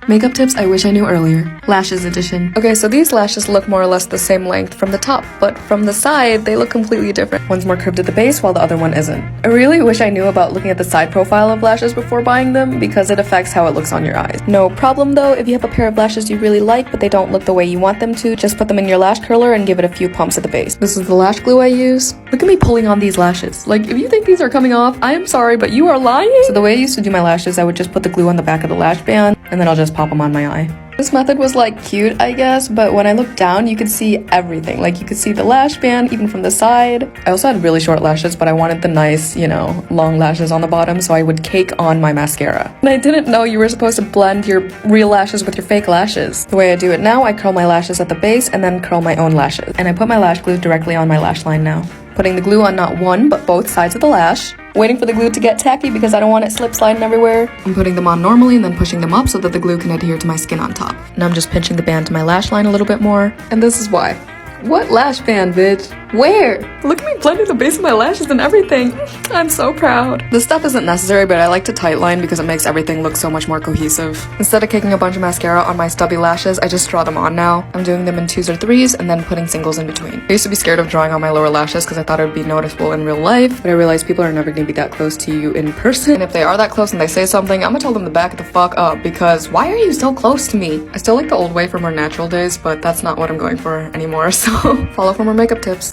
Makeup tips I wish I knew earlier. Lashes edition. Okay, so these lashes look more or less the same length from the top, but from the side, they look completely different. One's more curved at the base while the other one isn't. I really wish I knew about looking at the side profile of lashes before buying them because it affects how it looks on your eyes. No problem though, if you have a pair of lashes you really like but they don't look the way you want them to, just put them in your lash curler and give it a few pumps at the base. This is the lash glue I use. Look at me pulling on these lashes. Like, if you think these are coming off, I am sorry, but you are lying. So the way I used to do my lashes, I would just put the glue on the back of the lash band and then I'll just pop them on my eye. This method was like cute, I guess, but when I looked down, you could see everything. Like, you could see the lash band even from the side. I also had really short lashes, but I wanted the nice, you know, long lashes on the bottom, so I would cake on my mascara. And I didn't know you were supposed to blend your real lashes with your fake lashes. The way I do it now, I curl my lashes at the base and then curl my own lashes. And I put my lash glue directly on my lash line now. Putting the glue on not one, but both sides of the lash. Waiting for the glue to get tacky because I don't want it slip sliding everywhere. I'm putting them on normally and then pushing them up so that the glue can adhere to my skin on top. Now I'm just pinching the band to my lash line a little bit more. And this is why. What lash band, bitch? Where? Look at me blending the base of my lashes and everything. I'm so proud. This stuff isn't necessary, but I like to tightline because it makes everything look so much more cohesive. Instead of caking a bunch of mascara on my stubby lashes, I just draw them on now. I'm doing them in 2s or 3s and then putting singles in between. I used to be scared of drawing on my lower lashes because I thought it would be noticeable in real life, but I realized people are never going to be that close to you in person. And if they are that close and they say something, I'm gonna tell them to back the fuck up because why are you so close to me? I still like the old way for more natural days, but that's not what I'm going for anymore, so follow for more makeup tips.